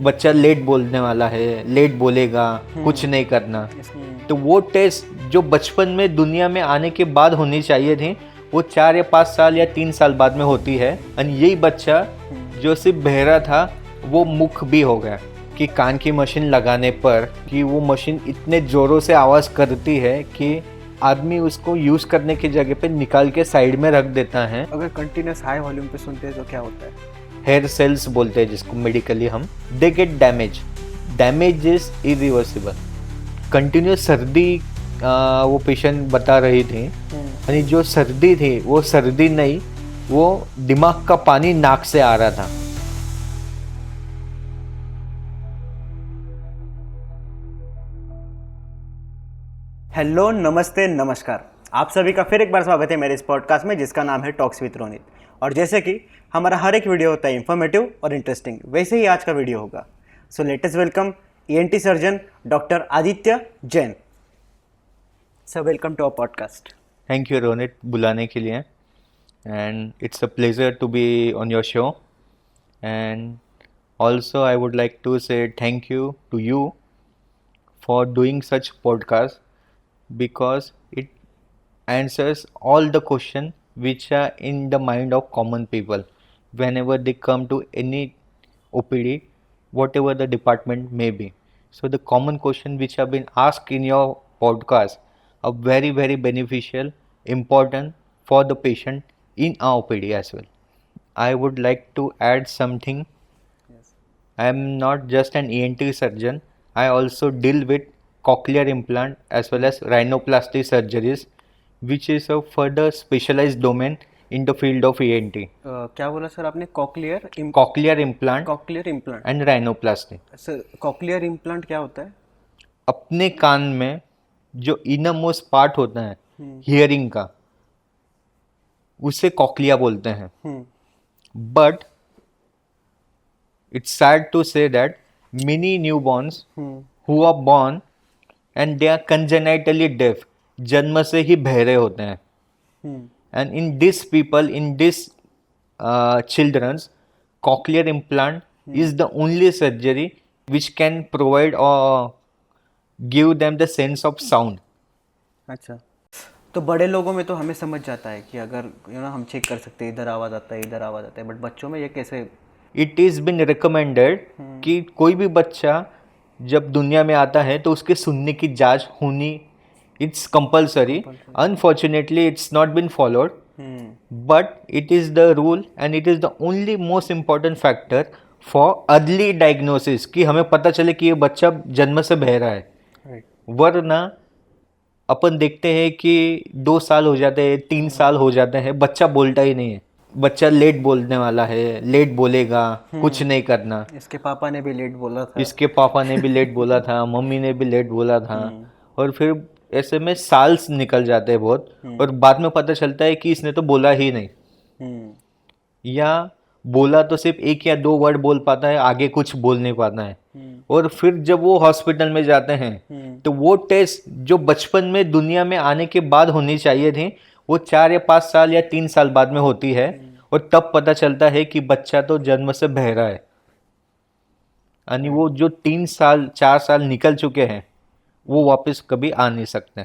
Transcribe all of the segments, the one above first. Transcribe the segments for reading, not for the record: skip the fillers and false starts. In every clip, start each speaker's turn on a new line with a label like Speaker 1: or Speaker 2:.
Speaker 1: बच्चा लेट बोलने वाला है, लेट बोलेगा, कुछ नहीं करना। तो वो टेस्ट जो बचपन में दुनिया में आने के बाद होनी चाहिए थी, वो 4 या 5 साल या 3 साल बाद में होती है। और यही बच्चा जो सिर्फ बहरा था वो मुख भी हो गया कि कान की मशीन लगाने पर कि वो मशीन इतने ज़ोरों से आवाज़ करती है कि आदमी उसको यूज़ करने की जगह पे निकाल के साइड में रख देता है।
Speaker 2: अगर कंटिन्यूस हाई वॉल्यूम पे सुनते हैं तो क्या होता है?
Speaker 1: हेयर सेल्स बोलते हैं जिसको मेडिकली हम, they get damage is irreversible. Continuous सर्दी वो पेशेंट बता रही थी, यानी जो सर्दी थी वो सर्दी नहीं, वो दिमाग का पानी नाक से आ रहा था।
Speaker 2: हेलो, नमस्ते, नमस्कार। आप सभी का फिर एक बार स्वागत है मेरे इस पॉडकास्ट में जिसका नाम है टॉक्स विद रोनित। और जैसे कि हमारा हर एक वीडियो होता है इन्फॉर्मेटिव और इंटरेस्टिंग, वैसे ही आज का वीडियो होगा। So let us welcome ENT surgeon doctor Aditya Jain. Sir, welcome to our podcast.
Speaker 1: Thank you Ronit बुलाने के लिए, and it's a pleasure to be on your show. And also I would like to say thank you to you for doing such podcast, because it answers all the question which are in the mind of common people whenever they come to any OPD, whatever the department may be. So the common question which have been asked in your podcast are very beneficial, important for the patient in our OPD as well. I would like to add something. I am not just an ENT surgeon. I also deal with cochlear implant as well as rhinoplasty surgeries, which is a further specialized domain in the field of ENT.
Speaker 2: क्या बोला sir आपने? Cochlear
Speaker 1: Cochlear implant
Speaker 2: cochlear implant.
Speaker 1: and rhinoplasty.
Speaker 2: Sir, cochlear implant क्या होता है?
Speaker 1: अपने कान में जो inner most part होता है हियरिंग का, उसे कॉकलिया बोलते हैं। But it's sad to say that many newborns who are born and they are congenitally deaf, जन्म से ही बहरे होते हैं। And in these people, in these children's, cochlear implant is the only surgery which can provide or give them the sense of sound.
Speaker 2: अच्छा, तो बड़े लोगों में तो हमें समझ जाता है कि अगर हम चेक कर सकते हैं, इधर आवाज़ आता है, इधर आवाज़ आता है, बट बच्चों में ये कैसे?
Speaker 1: इट इज़ बिन रिकमेंडेड कि कोई भी बच्चा जब दुनिया में आता है तो उसके सुनने की जांच होनी, it's compulsory. Unfortunately it's not been followed, but it is the rule and it is the only most important factor for early diagnosis, कि हमें पता चले कि ये बच्चा जन्म से बह रहा है। वरना अपन देखते हैं कि 2 साल हो जाते हैं, 3 साल हो जाते हैं, बच्चा बोलता ही नहीं है। बच्चा लेट बोलने वाला है, लेट बोलेगा, कुछ नहीं करना।
Speaker 2: इसके पापा ने भी लेट बोला था,
Speaker 1: इसके पापा ने भी लेट बोला था, मम्मी ने भी लेट बोला था। और फिर ऐसे में साल्स निकल जाते हैं बहुत, और बाद में पता चलता है कि इसने तो बोला ही नहीं, या बोला तो सिर्फ 1 या 2 वर्ड बोल पाता है, आगे कुछ बोल नहीं पाता है। और फिर जब वो हॉस्पिटल में जाते हैं तो वो टेस्ट जो बचपन में दुनिया में आने के बाद होनी चाहिए थी, वो 4 या 5 साल या 3 साल बाद में होती है। और तब पता चलता है कि बच्चा तो जन्म से बहरा है। यानी वो जो 3 साल 4 साल निकल चुके हैं वो वापस कभी आ नहीं सकते।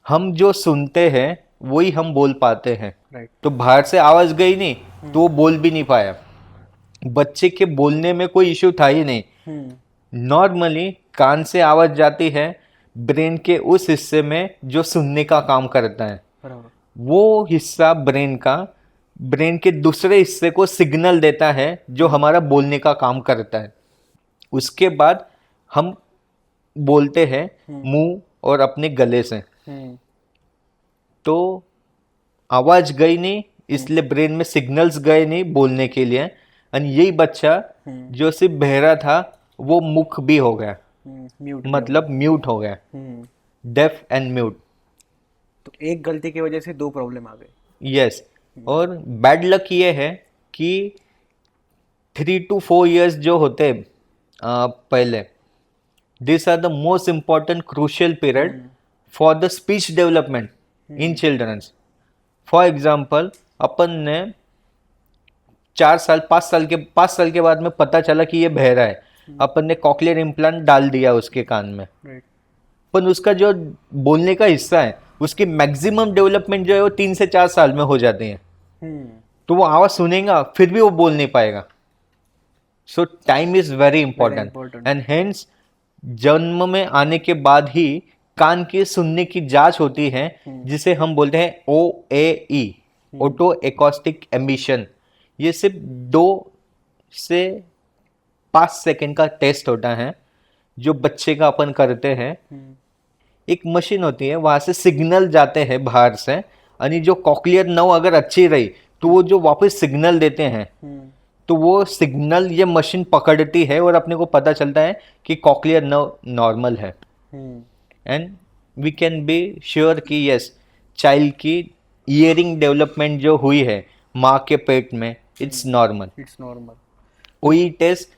Speaker 1: हम जो सुनते हैं वही हम बोल पाते हैं। तो बाहर से आवाज गई नहीं तो वो बोल भी नहीं पाया। बच्चे के बोलने में कोई इश्यू था ही नहीं। नॉर्मली कान से आवाज जाती है ब्रेन के उस हिस्से में जो सुनने का काम करता है। वो हिस्सा ब्रेन के दूसरे हिस्से को सिग्नल देता है जो हमारा बोलने का काम करता है। उसके बाद हम बोलते हैं मुंह और अपने गले से। तो आवाज गई नहीं, इसलिए ब्रेन में सिग्नल्स गए नहीं बोलने के लिए। और यही बच्चा जो सिर्फ बहरा था वो मुख भी हो गया, मतलब म्यूट हो गया, डेफ एंड म्यूट।
Speaker 2: तो एक गलती की वजह से 2 प्रॉब्लम आ गए।
Speaker 1: यस। और बैड लक ये है कि 3 to 4 years जो होते पहले, this are the most important crucial period for the speech development in children. For example, अपन ने 4 साल 5 साल के बाद में पता चला कि ये बहरा है, अपन ने कॉकलियर इम्प्लांट डाल दिया उसके कान में,
Speaker 2: राइट।
Speaker 1: पर उसका जो बोलने का हिस्सा है उसकी मैक्सिमम डेवलपमेंट जो है वो 3 से 4 साल में हो जाती है, तो वो आवाज सुनेगा फिर भी वो बोल नहीं पाएगा. सो time is very important
Speaker 2: important.
Speaker 1: And hence जन्म में आने के बाद ही कान की सुनने की जांच होती है, जिसे हम बोलते हैं OAE, ऑटो एकॉस्टिक एमिशन. ये सिर्फ 2 से 5 सेकंड का टेस्ट होता है जो बच्चे का अपन करते हैं. एक मशीन होती है, वहां से सिग्नल जाते हैं बाहर से, यानी जो कॉकलियर नर्व अगर अच्छी रही तो वो जो वापस सिग्नल देते हैं, तो वो सिग्नल ये मशीन पकड़ती है और अपने को पता चलता है कि कॉकलियर नर्व नॉर्मल है. And we can be sure कि यस, चाइल्ड की ईयरिंग डेवलपमेंट जो हुई है माँ के पेट में, it's normal.
Speaker 2: It's normal.
Speaker 1: OE test,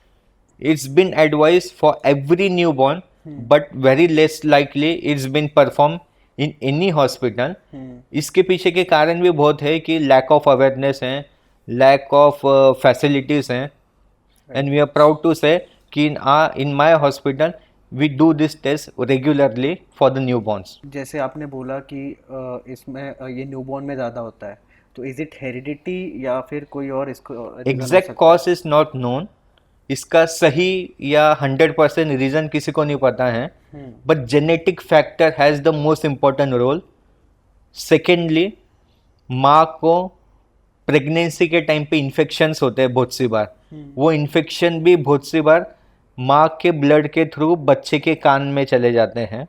Speaker 1: it's been advised for every newborn, but very less likely it's been performed in any hospital. इसके पीछे के कारण भी बहुत है कि लैक ऑफ अवेयरनेस है, लैक ऑफ फैसिलिटीज हैं, and we are proud to say कि in my hospital we do this test regularly for the newborns.
Speaker 2: जैसे आपने बोला कि इसमें ये न्यूबॉर्न में ज़्यादा होता है, तो इज इट हेरिडिटी या फिर कोई और इसको रीजन हो
Speaker 1: एग्जैक्ट
Speaker 2: सकता है?
Speaker 1: Cause is not known. इसका सही या 100% रीजन किसी को नहीं पता है, but genetic factor has the most important role. Secondly, माँ को प्रेगनेंसी के टाइम पे इन्फेक्शंस होते हैं बहुत सी बार, वो इन्फेक्शन भी बहुत सी बार माँ के ब्लड के थ्रू बच्चे के कान में चले जाते हैं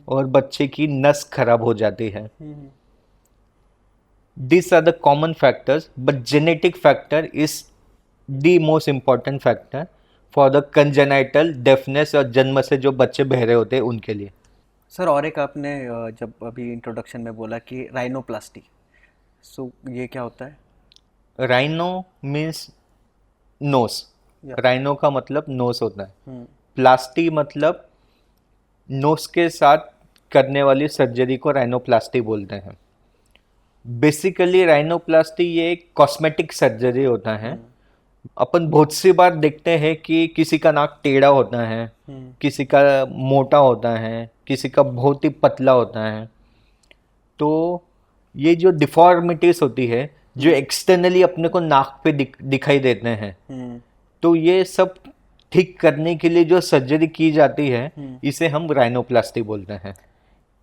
Speaker 1: और बच्चे की नस खराब हो जाती है. These are the common factors, but genetic factor is the most important factor for the congenital deafness और जन्म से जो बच्चे बहरे होते हैं उनके लिए.
Speaker 2: सर, और एक आपने जब अभी इंट्रोडक्शन में बोला कि राइनोप्लास्टी, सो ये क्या होता है?
Speaker 1: Rhino means nose.
Speaker 2: Yeah.
Speaker 1: Rhino का मतलब नोस होता है. प्लास्टी मतलब नोस के साथ करने वाली सर्जरी को राइनोप्लास्टी बोलते हैं. बेसिकली राइनोप्लास्टी ये एक कॉस्मेटिक सर्जरी होता है. अपन बहुत सी बार देखते हैं कि किसी का नाक टेढ़ा होता है, किसी का मोटा होता है, किसी का बहुत ही पतला होता है. तो ये जो डिफॉर्मिटीज होती है जो एक्सटर्नली अपने को नाक पे दिखाई देते हैं, तो ये सब ठीक करने के लिए जो सर्जरी की जाती है इसे हम राइनोप्लास्टी बोलते हैं.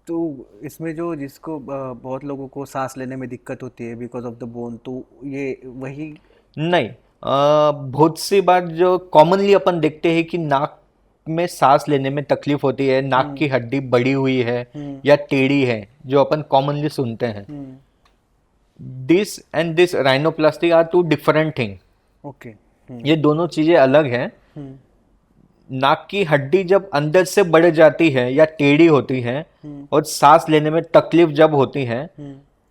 Speaker 2: तो इसमें जो जिसको बहुत लोगों को सांस लेने में दिक्कत होती है बिकॉज ऑफ द बोन, तो ये वही
Speaker 1: नहीं, बहुत सी बार जो कॉमनली अपन देखते हैं कि नाक में सांस लेने में तकलीफ होती है, नाक की हड्डी बड़ी हुई है या टेढ़ी है, जो अपन कॉमनली सुनते हैं. This and this rhinoplasty are two different thing.
Speaker 2: Okay.
Speaker 1: ये दोनों चीजें अलग हैं. नाक की हड्डी जब अंदर से बढ़ जाती है या टेढ़ी होती है और सांस लेने में तकलीफ जब होती है,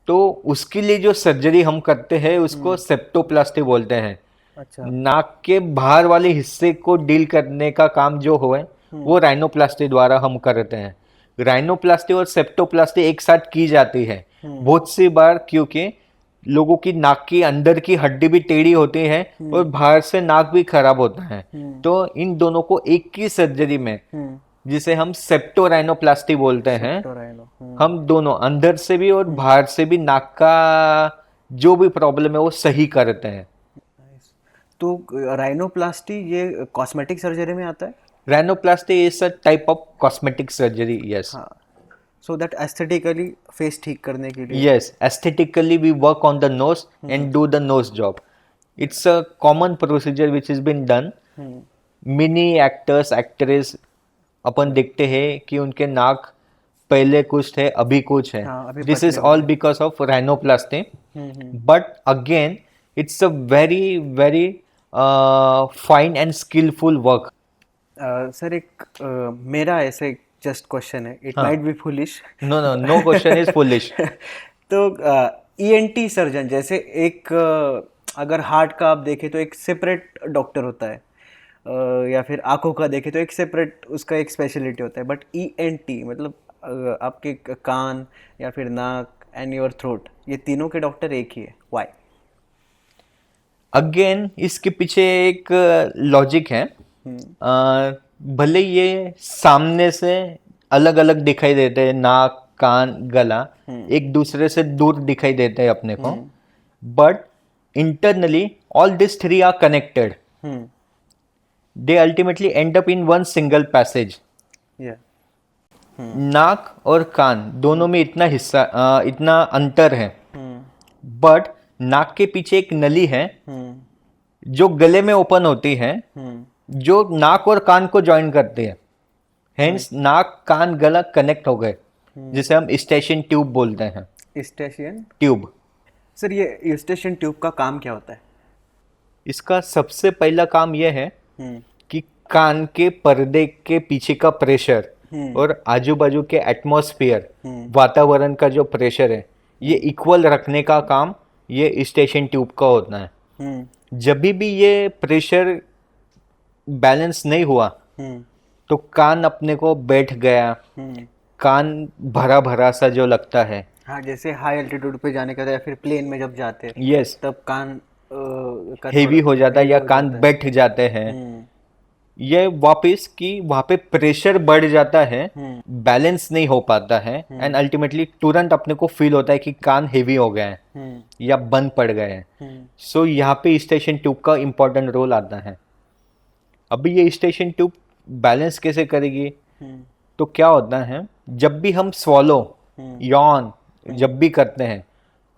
Speaker 1: तो उसके लिए जो सर्जरी हम करते हैं उसको सेप्टोप्लास्टी बोलते हैं.
Speaker 2: अच्छा.
Speaker 1: नाक के बाहर वाले हिस्से को डील करने का काम जो हो वो राइनोप्लास्टी द्वारा हम करते हैं. राइनोप्लास्टी और सेप्टोप्लास्टी एक साथ की जाती है बहुत सी बार, क्योंकि लोगों की नाक की अंदर की हड्डी भी टेढ़ी होती है और बाहर से नाक भी खराब होता है. तो इन दोनों को एक ही सर्जरी में, जिसे हम सेप्टोराइनोप्लास्टी बोलते हैं, हम दोनों अंदर से भी और बाहर से भी नाक का जो भी प्रॉब्लम है वो सही करते हैं.
Speaker 2: तो राइनोप्लास्टी ये कॉस्मेटिक सर्जरी में आता है?
Speaker 1: Rhinoplasty is a type of cosmetic surgery. Yes.
Speaker 2: हाँ. सो दैट एस्थेटिकली फेस ठीक करने के लिए.
Speaker 1: Yes, aesthetically we work on the nose and do the nose job. It's a common procedure which has been done. Many actors, actresses अपन देखते हैं कि उनके नाक पहले कुछ थे अभी कुछ है.
Speaker 2: हाँ, अभी
Speaker 1: This is
Speaker 2: पतले
Speaker 1: all because of rhinoplasty. But again, it's a very very fine and skillful work.
Speaker 2: Sir, एक मेरा ऐसे जस्ट क्वेश्चन है, it might be foolish.
Speaker 1: No, no, no question is foolish.
Speaker 2: तो ईएनटी सर्जन जैसे एक अगर heart का आप देखें तो एक सेपरेट डॉक्टर होता है, या फिर आंखों का देखें तो एक सेपरेट उसका एक स्पेशलिटी होता है, बट ईएनटी मतलब आपके कान या फिर नाक एंड योर थ्रोट, ये तीनों के डॉक्टर एक ही है. व्हाई?
Speaker 1: अगेन इसके पीछे एक लॉजिक है। भले ये सामने से अलग अलग दिखाई देते हैं, नाक कान गला एक दूसरे से दूर दिखाई देते हैं अपने को, but internally all this three are connected. They ultimately end up in one single passage.
Speaker 2: या
Speaker 1: नाक और कान दोनों में इतना इतना अंतर है, बट नाक के पीछे एक नली है जो गले में ओपन होती है, जो नाक और कान को ज्वाइन करती है। हेंस नाक कान गला कनेक्ट हो गए, जिसे हम स्टेशन ट्यूब बोलते हैं।
Speaker 2: Station
Speaker 1: tube.
Speaker 2: सर, ये स्टेशन ट्यूब का काम क्या होता है?
Speaker 1: इसका सबसे पहला काम यह है कि कान के पर्दे के पीछे का प्रेशर और आजू बाजू के एटमॉस्फेयर वातावरण का जो प्रेशर है ये इक्वल रखने का काम ये स्टेशन ट्यूब का होता है। जब भी ये प्रेशर बैलेंस नहीं हुआ तो कान अपने को बैठ गया, कान भरा भरा सा जो लगता है।
Speaker 2: हाँ, जैसे हाई एल्टीट्यूड पे जाने का या फिर प्लेन में जब जाते हैं
Speaker 1: यस,
Speaker 2: तब कान का
Speaker 1: हेवी
Speaker 2: थोड़ा
Speaker 1: हो जाता है या
Speaker 2: heavy हो
Speaker 1: कान
Speaker 2: जाता है।
Speaker 1: बैठ जाते हैं। ये वापस कि वहां पे प्रेशर बढ़ जाता है, बैलेंस नहीं हो पाता है, एंड अल्टीमेटली तुरंत अपने को फील होता है कि कान हेवी हो गए हैं या बंद पड़ गए हैं। सो यहाँ पे स्टेशन ट्यूब का इंपॉर्टेंट रोल आता है। अभी ये स्टेशन ट्यूब बैलेंस कैसे करेगी? तो क्या होता है, जब भी हम स्वॉलो यॉन जब भी करते हैं,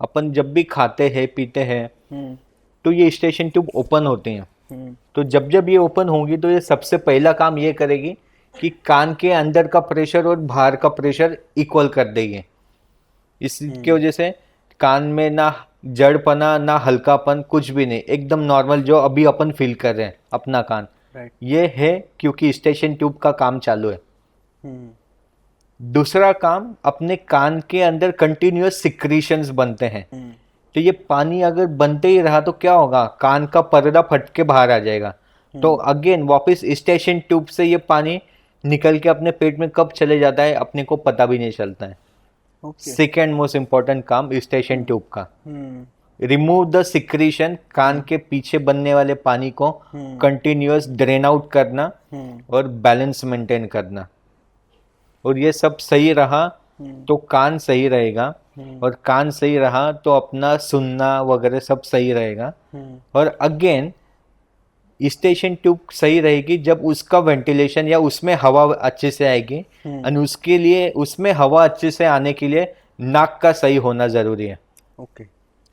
Speaker 1: अपन जब भी खाते हैं पीते हैं तो ये स्टेशन ट्यूब ओपन होती हैं। तो जब जब ये ओपन होंगी तो ये सबसे पहला काम ये करेगी कि कान के अंदर का प्रेशर और बाहर का प्रेशर इक्वल कर देगी। इसकी वजह से कान में ना जड़पना ना हल्कापन, कुछ भी नहीं, एकदम नॉर्मल जो अभी अपन फील कर रहे हैं अपना कान।
Speaker 2: राइट।
Speaker 1: ये है क्योंकि स्टेशन ट्यूब का काम चालू है। दूसरा काम, अपने कान के अंदर कंटिन्यूअस सिक्रीशंस बनते हैं। तो ये पानी अगर बनते ही रहा तो क्या होगा, कान का पर्दा फट के बाहर आ जाएगा। तो अगेन वापस स्टेशन ट्यूब से ये पानी निकल के अपने पेट में कब चले जाता है अपने को पता भी नहीं चलता है।
Speaker 2: ओके।
Speaker 1: सेकेंड मोस्ट इंपॉर्टेंट काम स्टेशन ट्यूब का, रिमूव द सिक्रीशन, कान के पीछे बनने वाले पानी को कंटिन्यूअस ड्रेन आउट करना और बैलेंस मेंटेन करना। और ये सब सही रहा तो कान सही रहेगा, और कान सही रहा तो अपना सुनना वगैरह सब सही रहेगा। और अगेन स्टेशन ट्यूब सही रहेगी जब उसका वेंटिलेशन या उसमें हवा अच्छे से आएगी, और उसके लिए उसमें हवा अच्छे से आने के लिए नाक का सही होना जरूरी है।
Speaker 2: ओके।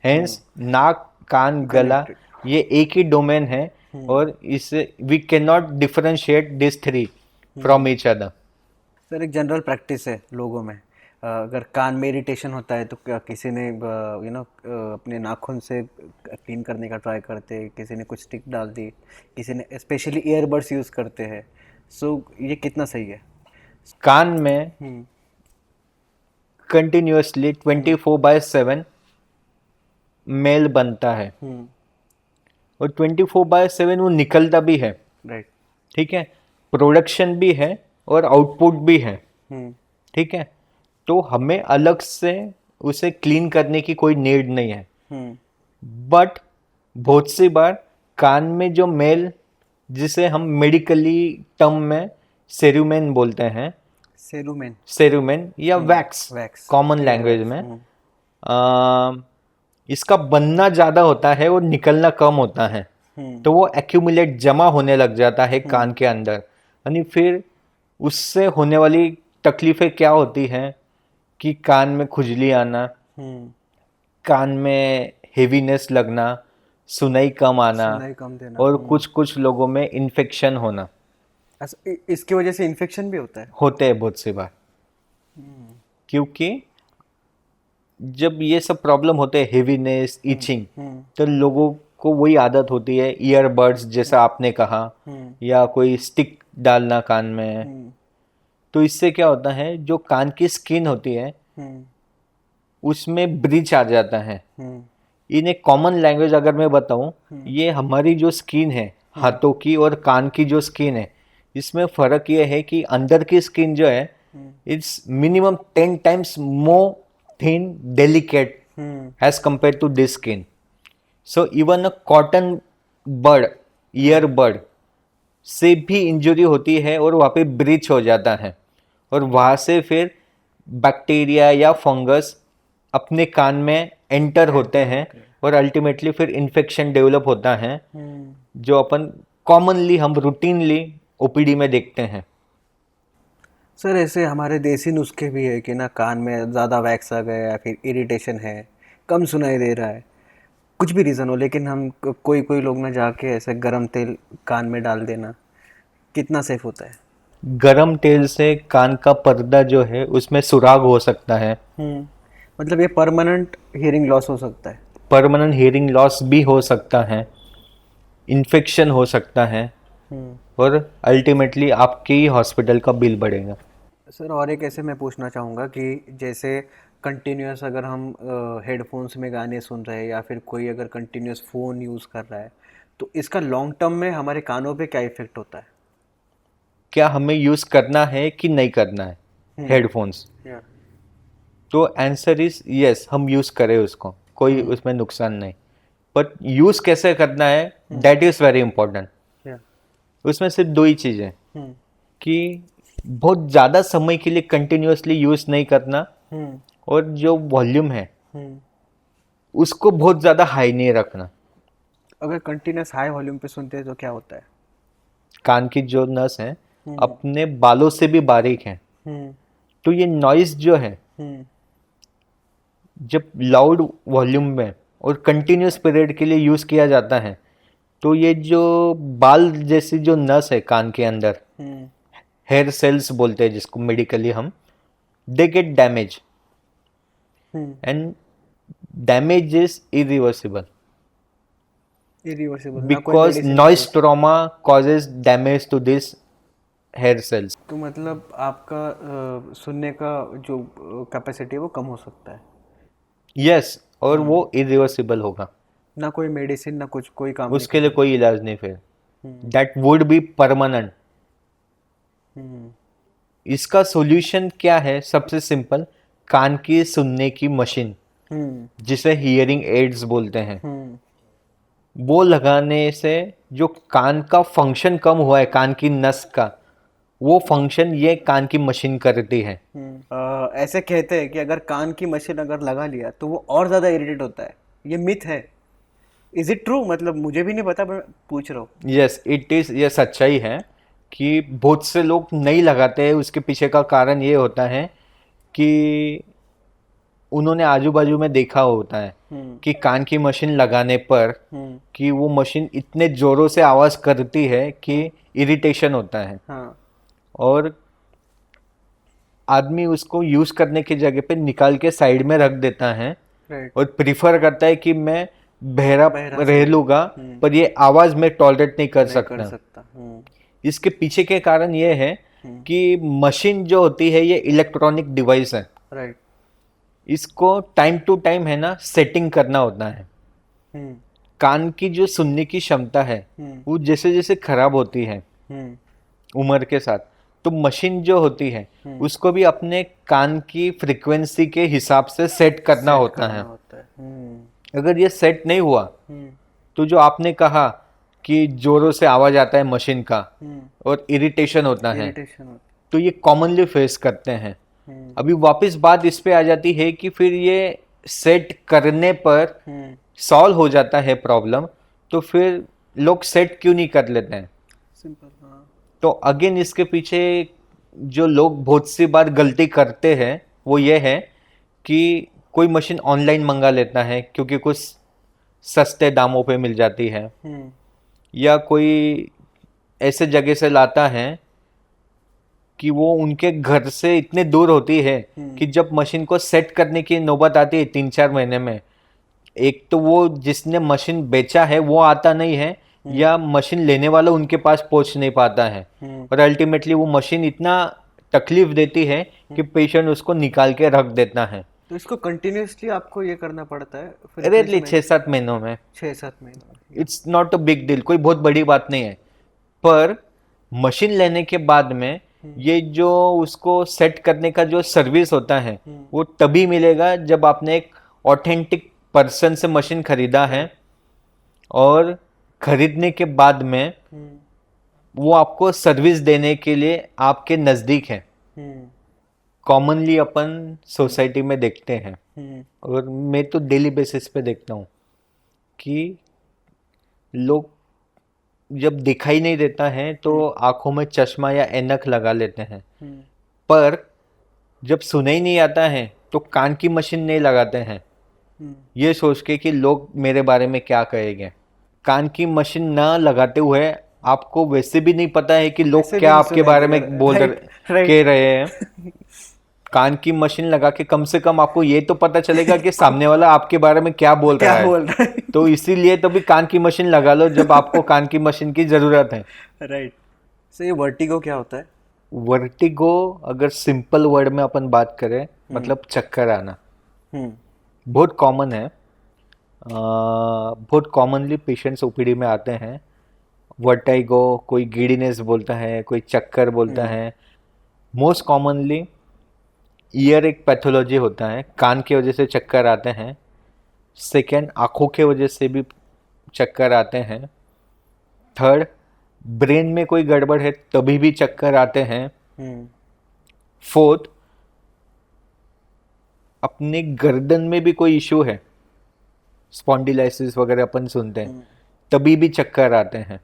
Speaker 1: हेंस नाक कान गला ये एक ही डोमेन है, और इसे we can not differentiate this three from each other.
Speaker 2: Sir, एक जनरल प्रैक्टिस है लोगों में, अगर कान में इरिटेशन होता है तो क्या किसी ने अपने नाखून से क्लीन करने का ट्राई करते हैं, किसी ने कुछ स्टिक डाल दी, किसी ने स्पेशली ईयरबड्स यूज़ करते हैं। सो ये कितना सही है?
Speaker 1: कान में कंटिन्यूअसली 24/7 मेल बनता है, और 24/7 वो निकलता भी है।
Speaker 2: राइट।
Speaker 1: ठीक है, प्रोडक्शन भी है और आउटपुट भी है। ठीक है, तो हमें अलग से उसे क्लीन करने की कोई नीड नहीं है। बट बहुत सी बार कान में जो मेल, जिसे हम मेडिकली टर्म में सेरुमेन बोलते हैं, सेरुमेन या वैक्स कॉमन लैंग्वेज में, इसका बनना ज़्यादा होता है और निकलना कम होता है। तो वो एक्यूमुलेट जमा होने लग जाता है कान के अंदर, यानी फिर उससे होने वाली तकलीफें क्या होती हैं कि कान में खुजली आना, कान में हेवीनेस लगना, सुनाई कम आना,
Speaker 2: कम देना,
Speaker 1: और कुछ लोगों में इन्फेक्शन होना।
Speaker 2: इसकी वजह से इन्फेक्शन भी होता है? होते
Speaker 1: हैं बहुत सी बार, क्योंकि जब ये सब प्रॉब्लम होते हैं, हेवीनेस, इचिंग, तो लोगों को वही आदत होती है ईयरबड्स जैसा आपने कहा, या कोई स्टिक डालना कान में। तो इससे क्या होता है, जो कान की स्किन होती है उसमें ब्रीच आ जाता है। इन एक कॉमन लैंग्वेज अगर मैं बताऊं, ये हमारी जो स्किन है हाथों की और कान की जो स्किन है, इसमें फर्क ये है कि अंदर की स्किन जो है it's minimum 10 times more thin, delicate as compare to this skin. So even a cotton bud, earbud से भी इंजरी होती है और वहाँ पे ब्रीच हो जाता है और वहाँ से फिर बैक्टीरिया या फंगस अपने कान में एंटर होते हैं और अल्टीमेटली फिर इन्फेक्शन डेवलप होता है, जो अपन कॉमनली हम रूटीनली ओपीडी में देखते हैं।
Speaker 2: सर ऐसे हमारे देसी नुस्खे भी है कि ना कान में ज़्यादा वैक्स आ गया या फिर इरिटेशन है, कम सुनाई दे रहा है, कुछ भी रीज़न हो, लेकिन हम कोई कोई लोग ना जाके ऐसे गरम तेल कान में डाल देना, कितना सेफ होता है?
Speaker 1: गरम तेल से कान का पर्दा जो है उसमें सुराग हो सकता है,
Speaker 2: मतलब ये परमानेंट हियरिंग लॉस हो सकता है?
Speaker 1: परमानेंट हियरिंग लॉस भी हो सकता है, इन्फेक्शन हो सकता है और अल्टीमेटली आपके ही हॉस्पिटल का बिल बढ़ेगा।
Speaker 2: सर और एक ऐसे मैं पूछना चाहूँगा कि जैसे कंटिन्यूअस अगर हम हेडफोन्स में गाने सुन रहे हैं या फिर कोई अगर कंटिन्यूअस फ़ोन यूज़ कर रहा है, तो इसका लॉन्ग टर्म में हमारे कानों पे क्या इफ़ेक्ट होता है?
Speaker 1: क्या हमें यूज़ करना है कि नहीं करना है हेडफोन्स? तो आंसर इज यस, हम यूज़ करें उसको, कोई उसमें नुकसान नहीं, बट यूज़ कैसे करना है दैट इज़ वेरी इंपॉर्टेंट। उसमें सिर्फ दो ही चीज़ें कि बहुत ज़्यादा समय के लिए कंटिन्यूअसली यूज़ नहीं करना और जो वॉल्यूम है उसको बहुत ज़्यादा हाई नहीं रखना।
Speaker 2: अगर कंटिन्यूअस हाई वॉल्यूम पे सुनते हैं तो क्या होता है?
Speaker 1: कान की जो नस है अपने बालों से भी बारीक है, तो ये नॉइज जो है जब लाउड वॉल्यूम में और कंटिन्यूस पीरियड के लिए यूज़ किया जाता है तो ये जो बाल जैसी जो नस है कान के अंदर, हेयर सेल्स बोलते हैं जिसको मेडिकली हम, they get damage and damage is irreversible
Speaker 2: irreversible, ना कोई
Speaker 1: because
Speaker 2: medicine
Speaker 1: noise trauma causes damage to this hair cells.
Speaker 2: तो मतलब आपका सुनने का जो कैपेसिटी है वो कम हो सकता है?
Speaker 1: यस, और वो इरिवर्सिबल होगा,
Speaker 2: ना कोई मेडिसिन ना कुछ, कोई काम
Speaker 1: उसके लिए कोई इलाज नहीं फिर, दैट वुड बी परमानेंट। इसका सॉल्यूशन क्या है? सबसे सिंपल, कान की सुनने की मशीन जिसे हियरिंग एड्स बोलते हैं, वो लगाने से जो कान का फंक्शन कम हुआ है, कान की नस का, वो फंक्शन ये कान की मशीन करती है।
Speaker 2: ऐसे कहते हैं कि अगर कान की मशीन अगर लगा लिया तो वो और ज़्यादा इरिटेट होता है, ये मिथ है? Is it true? मतलब मुझे भी नहीं पता, मैं पूछ रहा हूँ।
Speaker 1: यस इट इज़, ये सच्चाई है कि बहुत से लोग नहीं लगाते हैं। उसके पीछे का कारण ये होता है कि उन्होंने आजू बाजू में देखा होता है कि कान की मशीन लगाने पर कि वो मशीन इतने जोरों से आवाज़ करती है कि इरिटेशन होता है,
Speaker 2: हाँ।
Speaker 1: और आदमी उसको यूज़ करने की जगह पे निकाल के साइड में रख देता है
Speaker 2: राइट।
Speaker 1: और प्रिफर करता है कि मैं बहरा
Speaker 2: बहरा
Speaker 1: रह लूँगा पर ये आवाज़ में टॉलरेट नहीं कर सकता। इसके पीछे के कारण ये है कि मशीन जो होती है ये इलेक्ट्रॉनिक डिवाइस है,
Speaker 2: राइट।
Speaker 1: इसको टाइम टू टाइम है ना सेटिंग करना होता है। कान की जो सुनने की क्षमता है वो जैसे जैसे खराब होती है उम्र के साथ, तो मशीन जो होती है उसको भी अपने कान की फ्रीक्वेंसी के हिसाब से सेट करना होता है। अगर ये सेट नहीं हुआ तो जो आपने कहा कि जोरों से आवाज आता है मशीन का और इरिटेशन होता है, तो ये कॉमनली फेस करते हैं। अभी वापस बात इस पे आ जाती है कि फिर ये सेट करने पर सॉल्व हो जाता है प्रॉब्लम, तो फिर लोग सेट क्यों नहीं कर लेते हैं?
Speaker 2: सिंपल। हाँ।
Speaker 1: तो अगेन इसके पीछे जो लोग बहुत सी बार गलती करते हैं वो ये है कि कोई मशीन ऑनलाइन मंगा लेता है क्योंकि कुछ सस्ते दामों पे मिल जाती है, या कोई ऐसे जगह से लाता है कि वो उनके घर से इतने दूर होती है कि जब मशीन को सेट करने की नौबत आती है 3-4 महीने में, एक तो वो जिसने मशीन बेचा है वो आता नहीं है या मशीन लेने वाला उनके पास पहुंच नहीं पाता है, और अल्टीमेटली वो मशीन इतना तकलीफ देती है कि पेशेंट उसको निकाल के रख देता है।
Speaker 2: तो इसको कंटिन्यूसली आपको ये करना पड़ता है?
Speaker 1: रेयरली 6-7 महीनों में।
Speaker 2: 6-7 महीनों।
Speaker 1: It's not a big deal, कोई बहुत बड़ी बात नहीं है, पर मशीन लेने के बाद में ये जो उसको सेट करने का जो सर्विस होता है वो तभी मिलेगा जब आपने एक ऑथेंटिक पर्सन से मशीन खरीदा है और खरीदने के बाद में वो आपको सर्विस देने के लिए आपके नज़दीक है। कॉमनली अपन सोसाइटी में देखते हैं और मैं तो डेली बेसिस पे देखता हूँ कि लोग जब दिखाई नहीं देता है तो आंखों में चश्मा या ऐनक लगा लेते हैं, पर जब सुनाई नहीं आता है तो कान की मशीन नहीं लगाते हैं ये सोच के कि लोग मेरे बारे में क्या कहेंगे। कान की मशीन ना लगाते हुए आपको वैसे भी नहीं पता है कि लोग
Speaker 2: वैसे भी
Speaker 1: क्या
Speaker 2: नहीं
Speaker 1: आपके
Speaker 2: सुनाई
Speaker 1: बारे
Speaker 2: दे
Speaker 1: में
Speaker 2: रहा है।
Speaker 1: बोल
Speaker 2: राइट, राइट।
Speaker 1: कह रहे हैं। कान की मशीन लगा के कम से कम आपको ये तो पता चलेगा कि सामने वाला आपके बारे में क्या बोल
Speaker 2: क्या
Speaker 1: रहा है।
Speaker 2: बोल रहा है?
Speaker 1: तो इसीलिए तो भी कान की मशीन लगा लो जब आपको कान की मशीन की जरूरत है।
Speaker 2: राइट। सो ये वर्टिगो क्या होता है?
Speaker 1: वर्टिगो अगर सिंपल वर्ड में अपन बात करें मतलब चक्कर आना,
Speaker 2: हम्म
Speaker 1: बहुत कॉमन है। बहुत कॉमनली पेशेंट्स ओपीडी में आते हैं। वर्टिगो, कोई गिडीनेस बोलता है, कोई चक्कर बोलता है। मोस्ट कॉमनली ईयर एक पैथोलॉजी होता है, कान की वजह से चक्कर आते हैं। सेकेंड, आँखों के वजह से भी चक्कर आते हैं। थर्ड, ब्रेन में कोई गड़बड़ है तभी भी चक्कर आते हैं। फोर्थ, अपने गर्दन में भी कोई इशू है, स्पॉन्डिलाइसिस वगैरह अपन सुनते हैं, तभी भी चक्कर आते हैं।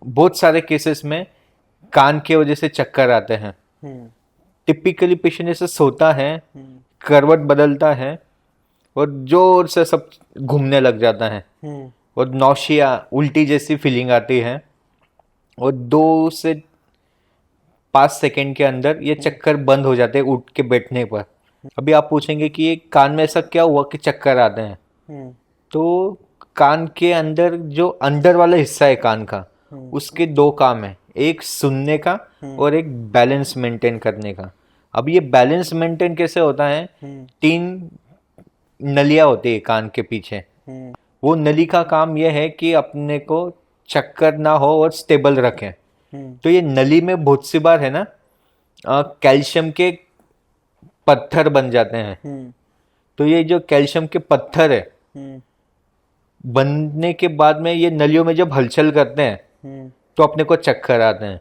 Speaker 1: बहुत सारे केसेस में कान के वजह से चक्कर आते हैं। टिपिकली पेशेंट ऐसे सोता है, करवट बदलता है और जोर से सब घूमने लग जाता है और नौशिया, उल्टी जैसी फीलिंग आती है और 2 से 5 सेकंड के अंदर ये चक्कर बंद हो जाते हैं उठ के बैठने पर। अभी आप पूछेंगे कि ये कान में ऐसा क्या हुआ कि चक्कर आते हैं, तो कान के अंदर जो अंदर वाला हिस्सा है कान का, उसके 2 काम है, एक सुनने का और एक बैलेंस मेंटेन करने का। अब ये बैलेंस मेंटेन कैसे होता है? 3 नलियां होती है कान के पीछे। वो नली का काम यह है कि अपने को चक्कर ना हो और स्टेबल रखें। तो ये नली में बहुत सी बार है ना कैल्शियम के पत्थर बन जाते हैं। तो ये जो कैल्शियम के पत्थर है बनने के बाद में ये नलियों में जब हलचल करते हैं तो अपने को चक्कर आते हैं।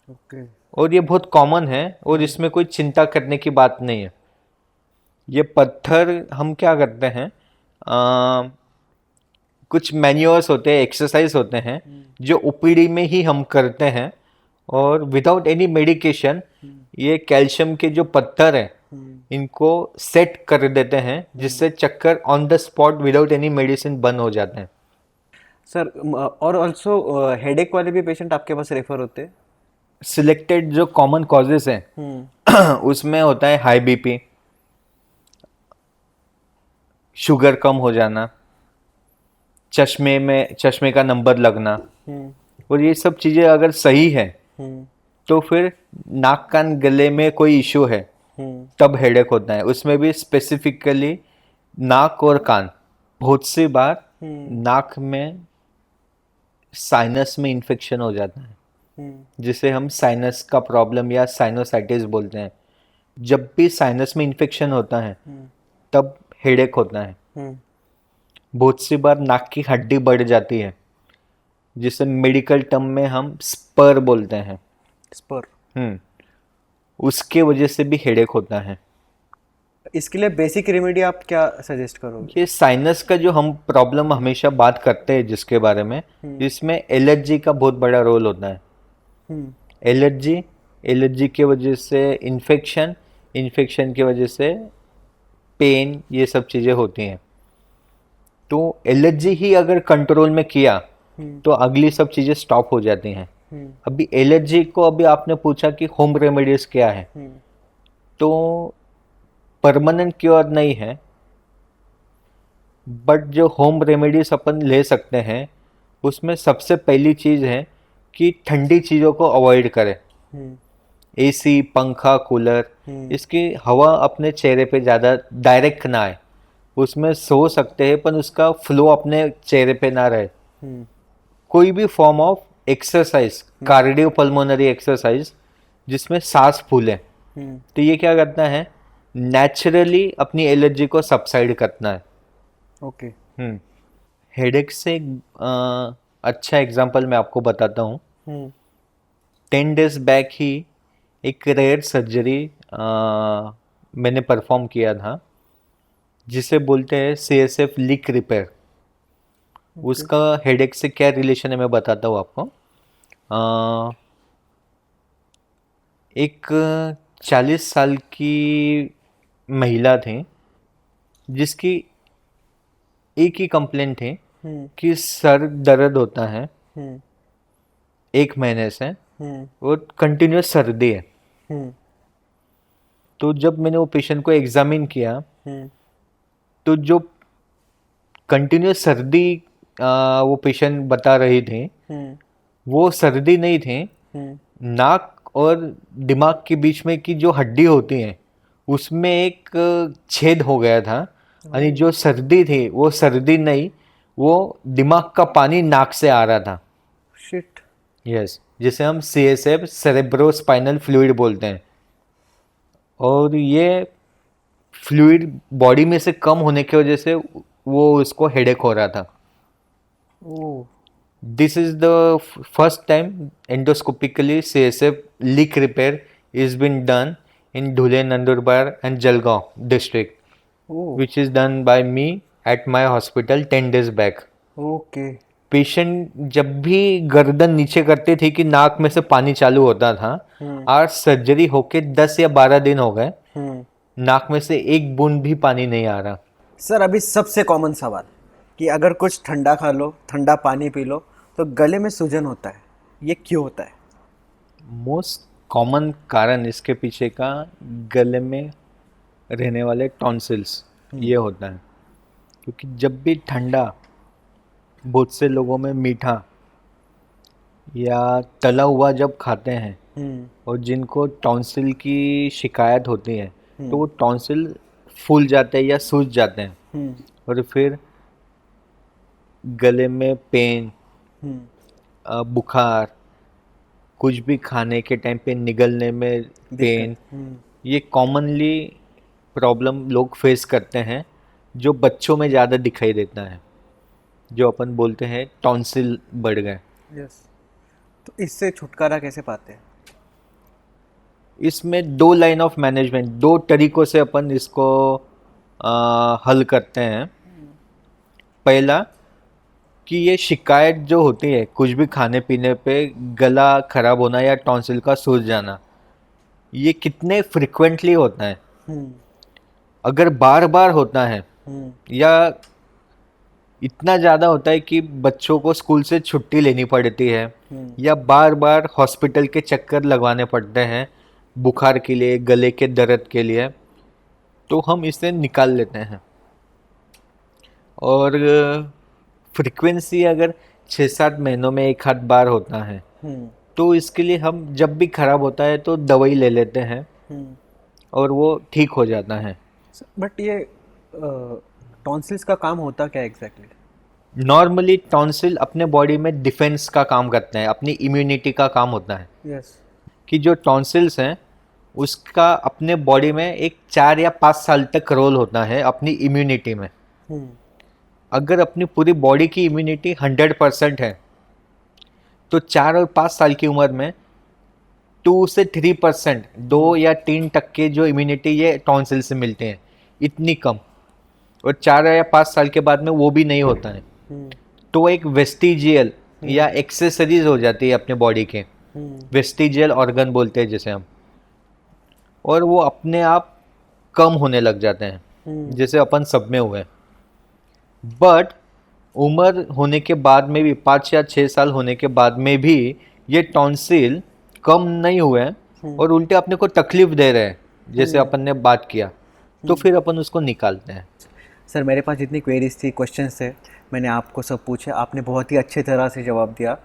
Speaker 2: ओके।
Speaker 1: और ये बहुत कॉमन है और इसमें कोई चिंता करने की बात नहीं है। ये पत्थर हम क्या करते हैं, कुछ मैन्योर्स होते हैं, एक्सरसाइज होते हैं जो ओपीडी में ही हम करते हैं और विदाउट एनी मेडिकेशन ये कैल्शियम के जो पत्थर हैं इनको सेट कर देते हैं जिससे चक्कर on the spot without any medicine बंद हो जाते हैं।
Speaker 2: सर और ऑल्सो हेडेक वाले भी पेशेंट आपके पास रेफर होते हैं?
Speaker 1: सिलेक्टेड जो कॉमन कॉजेस हैं उसमें होता है हाई बीपी, शुगर कम हो जाना, चश्मे का नंबर लगना, और ये सब चीज़ें अगर सही है तो फिर नाक कान गले में कोई इशू है तब हेडेक होता है। उसमें भी स्पेसिफिकली नाक और कान। बहुत सी बार नाक में साइनस में इन्फेक्शन हो जाता है जिसे हम साइनस का प्रॉब्लम या साइनोसाइटिस बोलते हैं। जब भी साइनस में इन्फेक्शन होता है तब हेडेक होता है। बहुत सी बार नाक की हड्डी बढ़ जाती है जिसे मेडिकल टर्म में हम स्पर बोलते हैं।
Speaker 2: स्पर।
Speaker 1: उसके वजह से भी हेडेक होता है।
Speaker 2: इसके लिए बेसिक रेमेडी आप क्या सजेस्ट करोगे?
Speaker 1: ये साइनस का जो हम प्रॉब्लम हमेशा बात करते हैं जिसके बारे में, इसमें एलर्जी का बहुत बड़ा रोल होता है। एलर्जी की वजह से इन्फेक्शन की वजह से पेन, ये सब चीज़ें होती हैं। तो एलर्जी ही अगर कंट्रोल में किया तो अगली सब चीज़ें स्टॉप हो जाती हैं। अभी एलर्जी को अभी आपने पूछा कि होम रेमेडीज क्या है, तो परमानेंट क्योर नहीं है, बट जो होम रेमेडीज अपन ले सकते हैं उसमें सबसे पहली चीज़ है कि ठंडी चीज़ों को अवॉइड करें। एसी, पंखा, कूलर, इसकी हवा अपने चेहरे पे ज़्यादा डायरेक्ट ना आए। उसमें सो सकते हैं पर उसका फ्लो अपने चेहरे पे ना रहे। कोई भी form of exercise, cardiopulmonary exercise जिसमें सांस फूले, तो ये क्या करता है, नेचुरली अपनी एलर्जी को सबसाइड करना है।
Speaker 2: ओके।
Speaker 1: हेडेक से अच्छा एग्जांपल मैं आपको बताता हूँ। 10 days बैक ही एक रेयर सर्जरी मैंने परफॉर्म किया था, जिसे बोलते हैं CSF लीक रिपेयर। उसका हेडेक से क्या रिलेशन है मैं बताता हूँ आपको। एक 40 साल की महिला थी, जिसकी एक ही कंप्लेंट थी कि सर दर्द होता है 1 महीने से और कंटिन्यूस सर्दी है। तो जब मैंने वो पेशेंट को एग्जामिन किया, तो जो कंटिन्यूस सर्दी वो पेशेंट बता रही थी, वो सर्दी नहीं थी। नाक और दिमाग के बीच में की जो हड्डी होती है, उसमें एक छेद हो गया था। यानी जो सर्दी थी वो सर्दी नहीं, वो दिमाग का पानी नाक से आ रहा था।
Speaker 2: शिट।
Speaker 1: यस, जिसे हम CSF सेरेब्रोस्पाइनल फ्लूइड बोलते हैं। और ये फ्लूइड बॉडी में से कम होने की वजह से वो उसको हेडेक हो रहा था।
Speaker 2: ओह।
Speaker 1: This is the first time endoscopically CSF leak repair is been done in Dhule, Nandurbar and Jalgaon district,
Speaker 2: oh.
Speaker 1: which is done by me at my hospital 10 days back.
Speaker 2: Okay.
Speaker 1: Patient जब भी गर्दन नीचे करती थी कि नाक में से पानी चालू होता था, आज सर्जरी होके 10 या 12 दिन हो गए, नाक में से एक बूंद भी पानी नहीं आ रहा।
Speaker 2: सर अभी सबसे कॉमन सवाल कि अगर कुछ ठंडा खा लो, ठंडा पानी पी लो तो गले में सूजन होता है, ये क्यों होता है?
Speaker 1: मोस्ट कॉमन कारण इसके पीछे का गले में रहने वाले टॉन्सिल्स ये होता है। क्योंकि जब भी ठंडा, बहुत से लोगों में मीठा या तला हुआ जब खाते हैं और जिनको टॉन्सिल की शिकायत होती है, तो वो टॉन्सिल फूल जाते हैं या सूज जाते हैं और फिर गले में पेन, बुखार, कुछ भी खाने के टाइम पे निगलने में पेन, ये कॉमनली प्रॉब्लम लोग फेस करते हैं, जो बच्चों में ज़्यादा दिखाई देता है, जो अपन बोलते हैं टॉन्सिल बढ़ गए।
Speaker 2: यस। तो इससे छुटकारा कैसे पाते हैं?
Speaker 1: इसमें 2 लाइन ऑफ मैनेजमेंट, 2 तरीकों से अपन इसको हल करते हैं। पहला कि ये शिकायत जो होती है कुछ भी खाने पीने पे गला खराब होना या टॉन्सिल का सूज जाना, ये कितने फ्रिक्वेंटली होता है। अगर बार बार होता है या इतना ज़्यादा होता है कि बच्चों को स्कूल से छुट्टी लेनी पड़ती है या बार बार हॉस्पिटल के चक्कर लगवाने पड़ते हैं बुखार के लिए, गले के दर्द के लिए, तो हम इसे निकाल लेते हैं। और फ्रीक्वेंसी अगर 6-7 महीनों में एक आध बार होता है, तो इसके लिए हम जब भी खराब होता है तो दवाई ले लेते हैं और वो ठीक हो जाता है।
Speaker 2: बट ये टॉन्सिल्स का काम होता क्या एग्जैक्टली?
Speaker 1: नॉर्मली टॉन्सिल अपने बॉडी में डिफेंस का काम करते हैं, अपनी इम्यूनिटी का काम होता है।
Speaker 2: यस।
Speaker 1: कि जो टॉन्सिल्स हैं उसका अपने बॉडी में एक 4 या 5 साल तक रोल होता है अपनी इम्यूनिटी में। अगर अपनी पूरी बॉडी की इम्यूनिटी 100% है, तो 4 और 5 साल की उम्र में 2 से 3%, 2 या 3% जो इम्यूनिटी ये टॉन्सिल से मिलते हैं, इतनी कम। और 4 या 5 साल के बाद में वो भी नहीं होता है, तो एक वेस्टिजियल या एक्सेसरीज हो जाती है अपने बॉडी के, वेस्टिजियल ऑर्गन बोलते हैं जिसे हम, और वो अपने आप कम होने लग जाते हैं, जैसे अपन सब में हुए। बट उम्र होने के बाद में भी 5 या 6 साल होने के बाद में भी ये टॉन्सिल कम नहीं हुए और उल्टे अपने को तकलीफ दे रहे हैं, जैसे अपन ने बात किया, तो फिर अपन उसको निकालते हैं।
Speaker 2: सर मेरे पास जितनी क्वेरीज थी, क्वेश्चंस थे, मैंने आपको सब पूछे, आपने बहुत ही अच्छे तरह से जवाब दिया।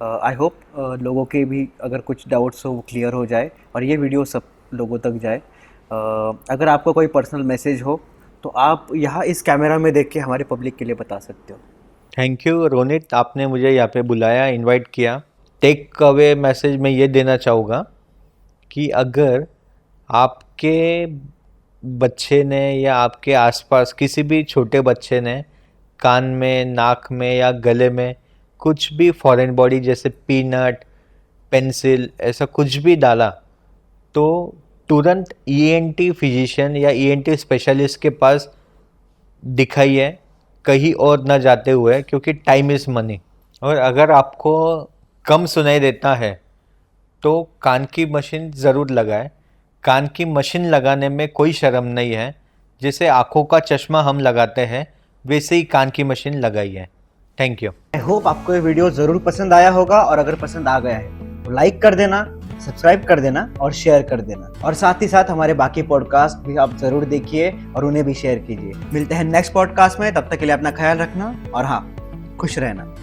Speaker 2: आई होप लोगों के भी अगर कुछ डाउट्स हो वो क्लियर हो जाए और ये वीडियो सब लोगों तक जाए। अगर आपको कोई पर्सनल मैसेज हो तो आप यहाँ इस कैमरा में देख के हमारे पब्लिक के लिए बता सकते हो।
Speaker 1: थैंक यू रोनित, आपने मुझे यहाँ पे बुलाया, इनवाइट किया। टेक अवे मैसेज मैं ये देना चाहूँगा कि अगर आपके बच्चे ने या आपके आसपास किसी भी छोटे बच्चे ने कान में, नाक में या गले में कुछ भी फॉरेन बॉडी जैसे पीनट, पेंसिल ऐसा कुछ भी डाला तो तुरंत ईएनटी फिजिशियन या ईएनटी स्पेशलिस्ट के पास दिखाइए, कहीं और न जाते हुए, क्योंकि टाइम इज़ मनी। और अगर आपको कम सुनाई देता है तो कान की मशीन ज़रूर लगाएं। कान की मशीन लगाने में कोई शर्म नहीं है। जैसे आँखों का चश्मा हम लगाते हैं वैसे ही कान की मशीन लगाइए। Thank you.
Speaker 2: आई होप आपको ये वीडियो ज़रूर पसंद आया होगा, और अगर पसंद आ गया है तो लाइक कर देना, सब्सक्राइब कर देना और शेयर कर देना। और साथ ही साथ हमारे बाकी पॉडकास्ट भी आप ज़रूर देखिए और उन्हें भी शेयर कीजिए। मिलते हैं नेक्स्ट पॉडकास्ट में, तब तक के लिए अपना ख्याल रखना और हाँ, खुश रहना।